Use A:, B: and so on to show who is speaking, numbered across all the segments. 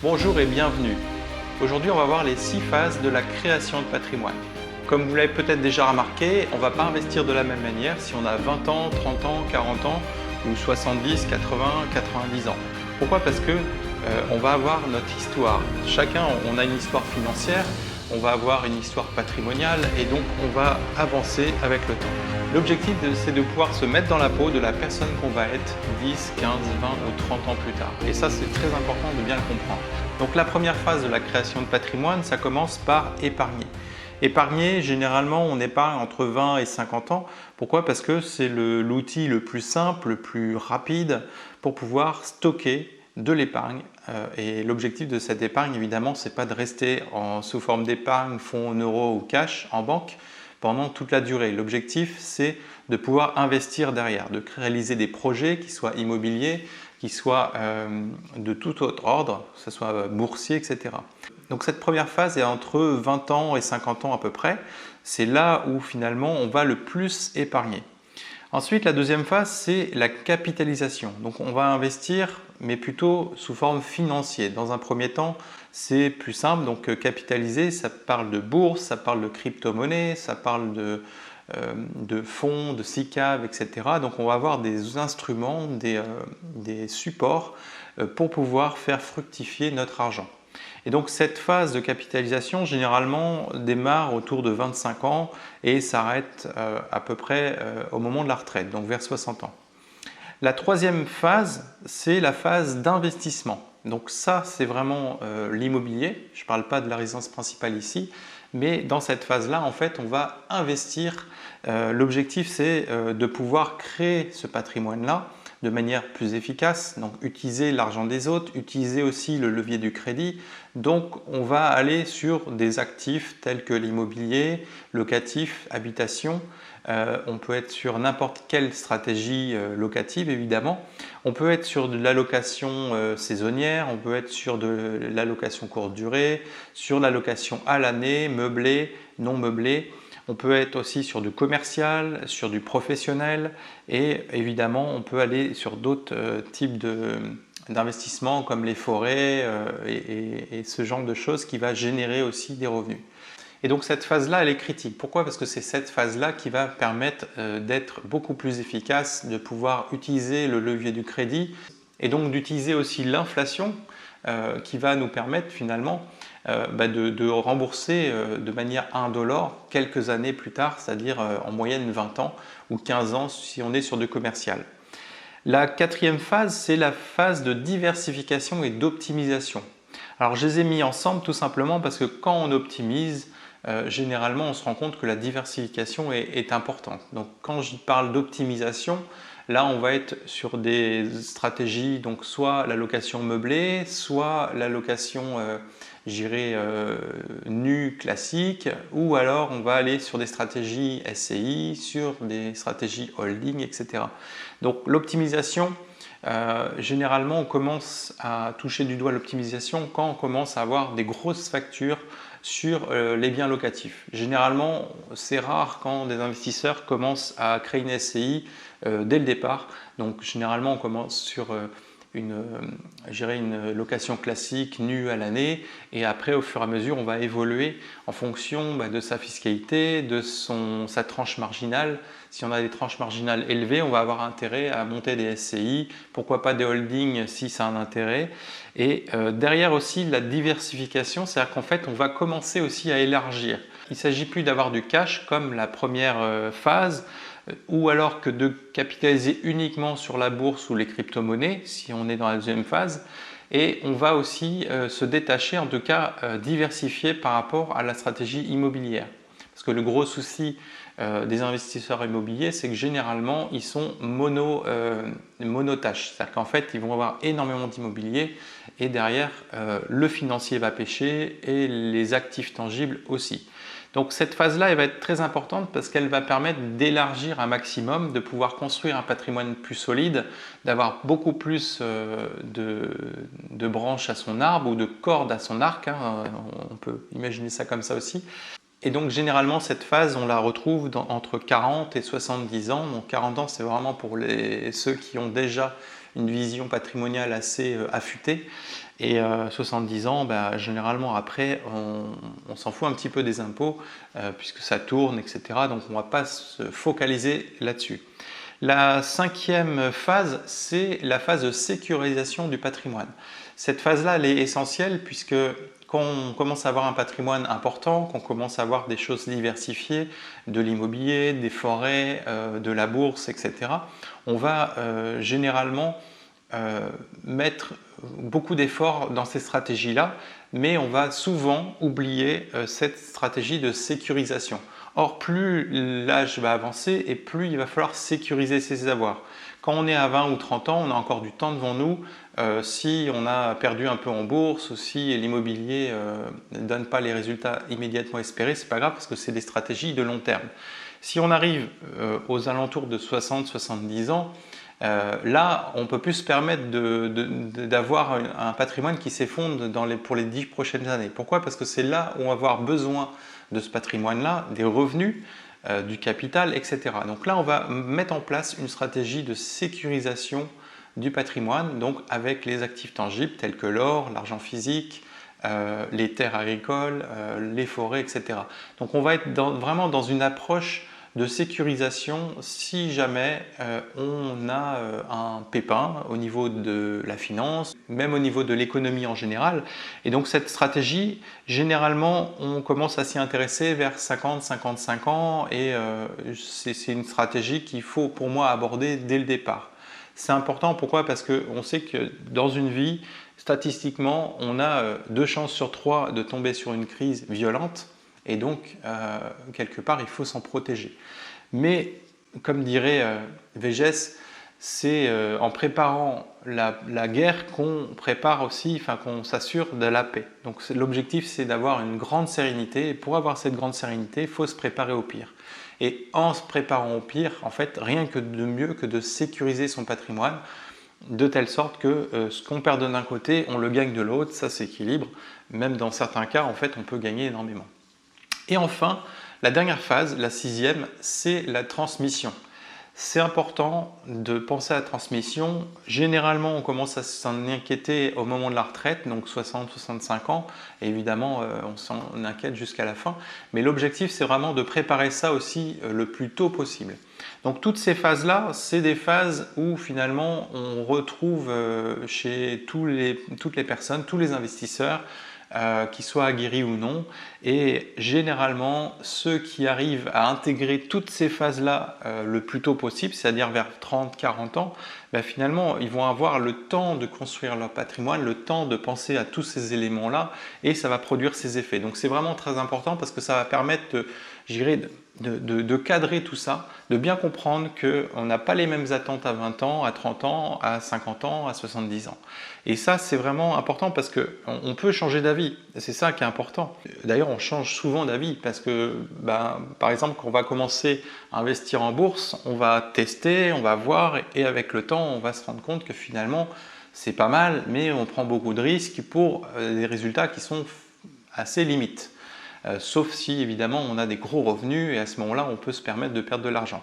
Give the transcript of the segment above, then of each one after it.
A: Bonjour et bienvenue. Aujourd'hui, on va voir les 6 phases de la création de patrimoine. Comme vous l'avez peut-être déjà remarqué, on ne va pas investir de la même manière si on a 20 ans, 30 ans, 40 ans ou 70, 80, 90 ans. Pourquoi? Parce que on va avoir notre histoire. Chacun, on a une histoire financière, on va avoir une histoire patrimoniale et donc on va avancer avec le temps. L'objectif, c'est de pouvoir se mettre dans la peau de la personne qu'on va être 10, 15, 20 ou 30 ans plus tard. Et ça, c'est très important de bien le comprendre. Donc la première phase de la création de patrimoine, ça commence par épargner. Épargner, généralement, on épargne entre 20 et 50 ans. Pourquoi? Parce que c'est l'outil le plus simple, le plus rapide pour pouvoir stocker de l'épargne. Et l'objectif de cette épargne, évidemment, c'est pas de rester sous forme d'épargne, fonds en euros ou cash en banque pendant toute la durée. L'objectif, c'est de pouvoir investir derrière, de réaliser des projets qui soient immobiliers, qui soient de tout autre ordre, que ce soit boursier, etc. Donc cette première phase est entre 20 ans et 50 ans à peu près. C'est là où finalement on va le plus épargner. Ensuite, la deuxième phase, c'est la capitalisation. Donc on va investir, mais plutôt sous forme financière. Dans un premier temps, c'est plus simple. Donc capitaliser, ça parle de bourse, ça parle de crypto-monnaie, ça parle de fonds, de SICAV, etc. Donc on va avoir des instruments, des supports pour pouvoir faire fructifier notre argent. Et donc cette phase de capitalisation généralement démarre autour de 25 ans et s'arrête à peu près au moment de la retraite, donc vers 60 ans. La troisième phase, c'est la phase d'investissement. Donc ça, c'est vraiment l'immobilier. Je ne parle pas de la résidence principale ici, mais dans cette phase-là, en fait, on va investir. L'objectif, c'est de pouvoir créer ce patrimoine-là de manière plus efficace, donc utiliser l'argent des autres, utiliser aussi le levier du crédit. Donc on va aller sur des actifs tels que l'immobilier, locatif, habitation. On peut être sur n'importe quelle stratégie locative évidemment. On peut être sur de l'allocation saisonnière, on peut être sur de l'allocation courte durée, sur l'allocation à l'année, meublée, non meublée. On peut être aussi sur du commercial, sur du professionnel et évidemment on peut aller sur d'autres types d'investissements comme les forêts et ce genre de choses qui va générer aussi des revenus. Et donc cette phase-là, elle est critique. Pourquoi? Parce que c'est cette phase-là qui va permettre d'être beaucoup plus efficace, de pouvoir utiliser le levier du crédit et donc d'utiliser aussi l'inflation qui va nous permettre finalement de rembourser de manière indolore quelques années plus tard, c'est-à-dire en moyenne 20 ans ou 15 ans si on est sur du commercial. La quatrième phase, c'est la phase de diversification et d'optimisation. Alors je les ai mis ensemble tout simplement parce que quand on optimise, généralement on se rend compte que la diversification est importante. Donc quand je parle d'optimisation, là on va être sur des stratégies, donc soit la location meublée, soit la location nue classique, ou alors on va aller sur des stratégies SCI, sur des stratégies holding, etc. Donc l'optimisation, généralement on commence à toucher du doigt l'optimisation quand on commence à avoir des grosses factures sur les biens locatifs. Généralement, c'est rare quand des investisseurs commencent à créer une SCI dès le départ. Donc généralement, on commence sur une location classique nue à l'année et après, au fur et à mesure, on va évoluer en fonction de sa fiscalité, de sa tranche marginale. Si on a des tranches marginales élevées, on va avoir intérêt à monter des SCI, pourquoi pas des holdings si ça a un intérêt. Et derrière aussi la diversification, c'est-à-dire qu'en fait on va commencer aussi à élargir. Il ne s'agit plus d'avoir du cash comme la première phase, ou alors que de capitaliser uniquement sur la bourse ou les crypto-monnaies si on est dans la deuxième phase. Et on va aussi se détacher, en tout cas diversifier par rapport à la stratégie immobilière. Parce que le gros souci des investisseurs immobiliers, c'est que généralement ils sont monotâches. C'est-à-dire qu'en fait ils vont avoir énormément d'immobilier et derrière le financier va pêcher et les actifs tangibles aussi. Donc cette phase-là, elle va être très importante parce qu'elle va permettre d'élargir un maximum, de pouvoir construire un patrimoine plus solide, d'avoir beaucoup plus de branches à son arbre ou de cordes à son arc, hein, on peut imaginer ça comme ça aussi. Et donc généralement cette phase on la retrouve entre 40 et 70 ans. Donc 40 ans c'est vraiment pour ceux qui ont déjà une vision patrimoniale assez affûtée. Et 70 ans, généralement après, on s'en fout un petit peu des impôts puisque ça tourne, etc. Donc on ne va pas se focaliser là-dessus. La cinquième phase, c'est la phase de sécurisation du patrimoine. Cette phase-là, elle est essentielle puisque quand on commence à avoir un patrimoine important, qu'on commence à avoir des choses diversifiées, de l'immobilier, des forêts, de la bourse, etc., on va généralement mettre beaucoup d'efforts dans ces stratégies-là, mais on va souvent oublier cette stratégie de sécurisation. Or, plus l'âge va avancer et plus il va falloir sécuriser ses avoirs. Quand on est à 20 ou 30 ans, on a encore du temps devant nous. Si on a perdu un peu en bourse ou si l'immobilier ne donne pas les résultats immédiatement espérés, c'est pas grave parce que c'est des stratégies de long terme. Si on arrive aux alentours de 60-70 ans, là, on ne peut plus se permettre d'avoir un patrimoine qui s'effondre pour les 10 prochaines années. Pourquoi? Parce que c'est là où on va avoir besoin de ce patrimoine-là, des revenus, du capital, etc. Donc là, on va mettre en place une stratégie de sécurisation du patrimoine, donc avec les actifs tangibles tels que l'or, l'argent physique, les terres agricoles, les forêts, etc. Donc on va être vraiment dans une approche de sécurisation si jamais on a un pépin au niveau de la finance, même au niveau de l'économie en général. Et donc cette stratégie, généralement, on commence à s'y intéresser vers 50-55 ans et c'est une stratégie qu'il faut pour moi aborder dès le départ. C'est important, pourquoi? Parce qu'on sait que dans une vie, statistiquement, on a 2 chances sur 3 de tomber sur une crise violente. Et donc, quelque part, il faut s'en protéger. Mais, comme dirait Végès, c'est en préparant la guerre qu'on prépare aussi, qu'on s'assure de la paix. Donc l'objectif, c'est d'avoir une grande sérénité. Et pour avoir cette grande sérénité, il faut se préparer au pire. Et en se préparant au pire, en fait, rien que de mieux que de sécuriser son patrimoine, de telle sorte que ce qu'on perd d'un côté, on le gagne de l'autre, ça s'équilibre. Même dans certains cas, en fait, on peut gagner énormément. Et enfin, la dernière phase, la 6e, c'est la transmission. C'est important de penser à la transmission. Généralement, on commence à s'en inquiéter au moment de la retraite, donc 60-65 ans. Et évidemment, on s'en inquiète jusqu'à la fin. Mais l'objectif, c'est vraiment de préparer ça aussi le plus tôt possible. Donc toutes ces phases-là, c'est des phases où finalement on retrouve chez toutes les personnes, tous les investisseurs, qu'ils soient aguerris ou non. Et généralement, ceux qui arrivent à intégrer toutes ces phases-là le plus tôt possible, c'est-à-dire vers 30-40 ans, finalement, ils vont avoir le temps de construire leur patrimoine, le temps de penser à tous ces éléments-là, et ça va produire ses effets. Donc c'est vraiment très important parce que ça va permettre de cadrer tout ça, de bien comprendre qu'on n'a pas les mêmes attentes à 20 ans, à 30 ans, à 50 ans, à 70 ans. Et ça, c'est vraiment important parce qu'on peut changer d'avis. C'est ça qui est important. D'ailleurs, on change souvent d'avis parce que, par exemple, quand on va commencer à investir en bourse, on va tester, on va voir et avec le temps, on va se rendre compte que finalement, c'est pas mal, mais on prend beaucoup de risques pour des résultats qui sont assez limites. Sauf si évidemment on a des gros revenus et à ce moment-là on peut se permettre de perdre de l'argent.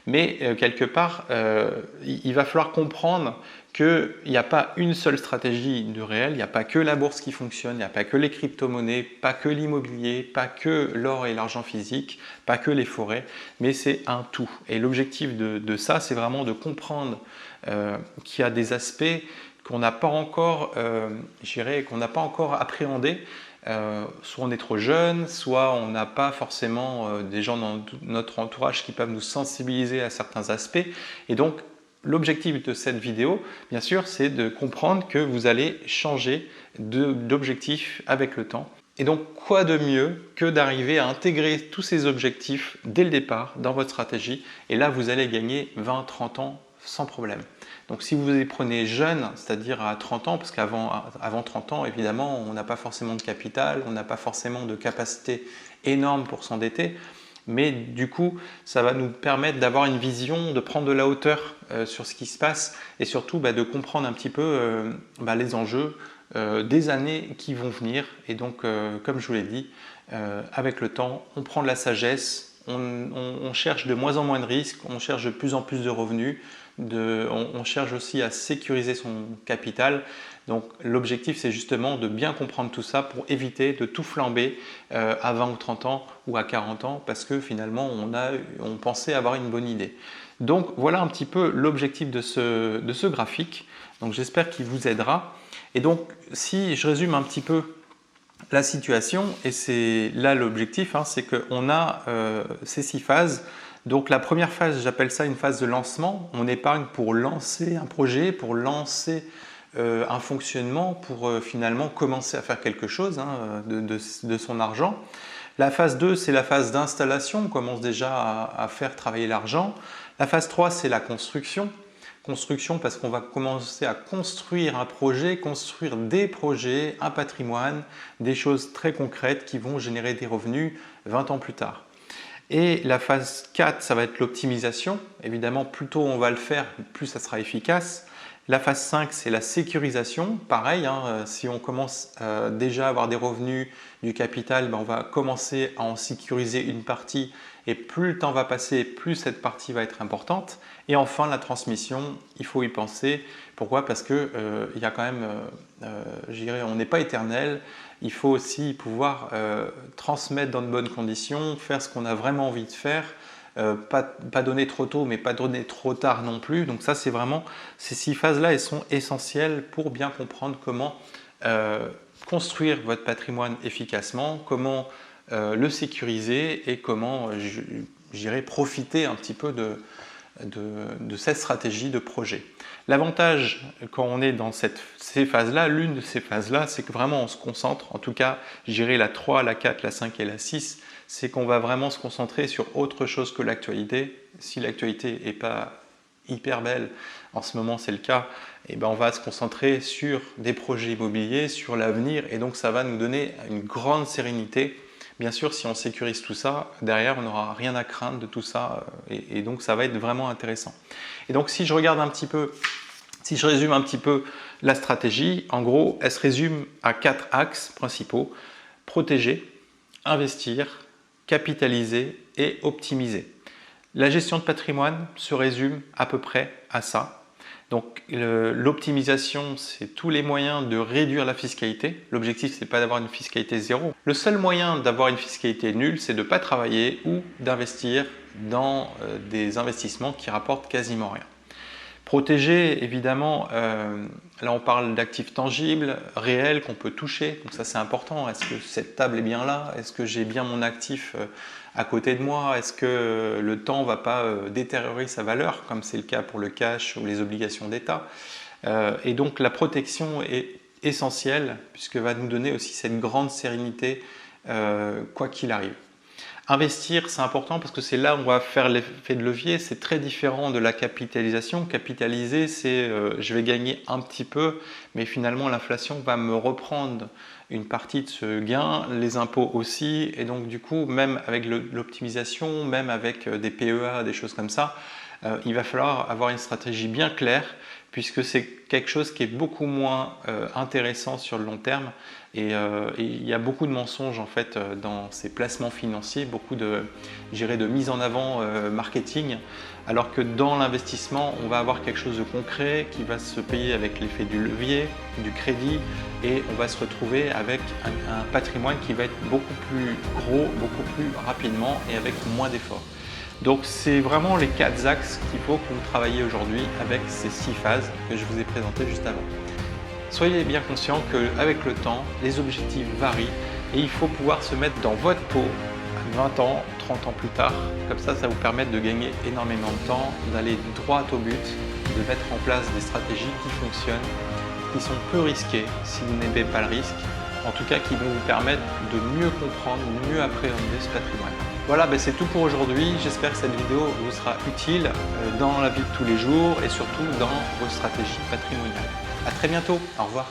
A: Mais quelque part, il va falloir comprendre qu'il n'y a pas une seule stratégie de réel, il n'y a pas que la bourse qui fonctionne, il n'y a pas que les crypto-monnaies, pas que l'immobilier, pas que l'or et l'argent physique, pas que les forêts, mais c'est un tout. Et l'objectif de ça, c'est vraiment de comprendre qu'il y a des aspects qu'on n'a pas encore, qu'on n'a pas encore appréhendés. Soit on est trop jeune, soit on n'a pas forcément des gens dans notre entourage qui peuvent nous sensibiliser à certains aspects. Et donc, l'objectif de cette vidéo, bien sûr, c'est de comprendre que vous allez changer d'objectif avec le temps. Et donc, quoi de mieux que d'arriver à intégrer tous ces objectifs dès le départ dans votre stratégie. Et là, vous allez gagner 20-30 ans sans problème. Donc si vous les prenez jeunes, c'est-à-dire à 30 ans, parce qu'avant 30 ans, évidemment, on n'a pas forcément de capital, on n'a pas forcément de capacité énorme pour s'endetter, mais du coup, ça va nous permettre d'avoir une vision, de prendre de la hauteur sur ce qui se passe et surtout de comprendre un petit peu les enjeux des années qui vont venir. Et donc, comme je vous l'ai dit, avec le temps, on prend de la sagesse, on cherche de moins en moins de risques, on cherche de plus en plus de revenus, on cherche aussi à sécuriser son capital. Donc l'objectif, c'est justement de bien comprendre tout ça pour éviter de tout flamber à 20 ou 30 ans ou à 40 ans parce que finalement on pensait avoir une bonne idée. Donc voilà un petit peu l'objectif de ce graphique. Donc j'espère qu'il vous aidera. Et donc si je résume un petit peu la situation, et c'est là l'objectif, c'est qu'on a ces 6 phases. Donc la première phase, j'appelle ça une phase de lancement. On épargne pour lancer un projet, pour lancer un fonctionnement, pour finalement commencer à faire quelque chose de son argent. La phase 2, c'est la phase d'installation. On commence déjà à faire travailler l'argent. La phase 3, c'est la construction. Construction parce qu'on va commencer à construire un projet, construire des projets, un patrimoine, des choses très concrètes qui vont générer des revenus 20 ans plus tard. Et la phase 4, ça va être l'optimisation. Évidemment, plus tôt on va le faire, plus ça sera efficace. La phase 5, c'est la sécurisation. Pareil, si on commence déjà à avoir des revenus du capital, on va commencer à en sécuriser une partie et plus le temps va passer, plus cette partie va être importante. Et enfin, la transmission, il faut y penser. Pourquoi? Parce que il y a quand même, je dirais, on n'est pas éternel. Il faut aussi pouvoir transmettre dans de bonnes conditions, faire ce qu'on a vraiment envie de faire. Pas donner trop tôt, mais pas donner trop tard non plus. Donc ça, c'est vraiment, ces 6 phases-là, elles sont essentielles pour bien comprendre comment construire votre patrimoine efficacement, comment le sécuriser et comment, j'irais, profiter un petit peu de cette stratégie de projet. L'avantage quand on est dans ces phases-là, l'une de ces phases-là, c'est que vraiment on se concentre, en tout cas, j'irais la 3, la 4, la 5 et la 6, c'est qu'on va vraiment se concentrer sur autre chose que l'actualité. Si l'actualité n'est pas hyper belle, en ce moment c'est le cas, et on va se concentrer sur des projets immobiliers, sur l'avenir, et donc ça va nous donner une grande sérénité. Bien sûr, si on sécurise tout ça, derrière on n'aura rien à craindre de tout ça, et donc ça va être vraiment intéressant. Et donc si je regarde un petit peu, si je résume un petit peu la stratégie, en gros, elle se résume à 4 axes principaux: protéger, investir, capitaliser et optimiser. La gestion de patrimoine se résume à peu près à ça. Donc l'optimisation, c'est tous les moyens de réduire la fiscalité. L'objectif, ce n'est pas d'avoir une fiscalité zéro. Le seul moyen d'avoir une fiscalité nulle, c'est de ne pas travailler ou d'investir dans des investissements qui rapportent quasiment rien. Protéger, évidemment, là on parle d'actifs tangibles, réels, qu'on peut toucher, donc ça c'est important. Est-ce que cette table est bien là? Est-ce que j'ai bien mon actif à côté de moi? Est-ce que le temps ne va pas détériorer sa valeur, comme c'est le cas pour le cash ou les obligations d'État? Et donc la protection est essentielle, puisque va nous donner aussi cette grande sérénité, quoi qu'il arrive. Investir, c'est important parce que c'est là où on va faire l'effet de levier. C'est très différent de la capitalisation. Capitaliser, c'est je vais gagner un petit peu, mais finalement l'inflation va me reprendre une partie de ce gain, les impôts aussi, et donc du coup, même avec l'optimisation, même avec des PEA, des choses comme ça, il va falloir avoir une stratégie bien claire, puisque c'est quelque chose qui est beaucoup moins intéressant sur le long terme, et il y a beaucoup de mensonges en fait dans ces placements financiers, beaucoup de mise en avant marketing, alors que dans l'investissement, on va avoir quelque chose de concret qui va se payer avec l'effet du levier, du crédit, et on va se retrouver avec un patrimoine qui va être beaucoup plus gros, beaucoup plus rapidement et avec moins d'efforts. Donc c'est vraiment les 4 axes qu'il faut que vous travaillez aujourd'hui avec ces 6 phases que je vous ai présentées juste avant. Soyez bien conscient qu'avec le temps, les objectifs varient et il faut pouvoir se mettre dans votre peau 20 ans, 30 ans plus tard. Comme ça, ça vous permet de gagner énormément de temps, d'aller droit au but, de mettre en place des stratégies qui fonctionnent, qui sont peu risquées si vous n'aimez pas le risque, en tout cas qui vont vous permettre de mieux comprendre, de mieux appréhender ce patrimoine. Voilà, c'est tout pour aujourd'hui. J'espère que cette vidéo vous sera utile dans la vie de tous les jours et surtout dans vos stratégies patrimoniales. À très bientôt, au revoir.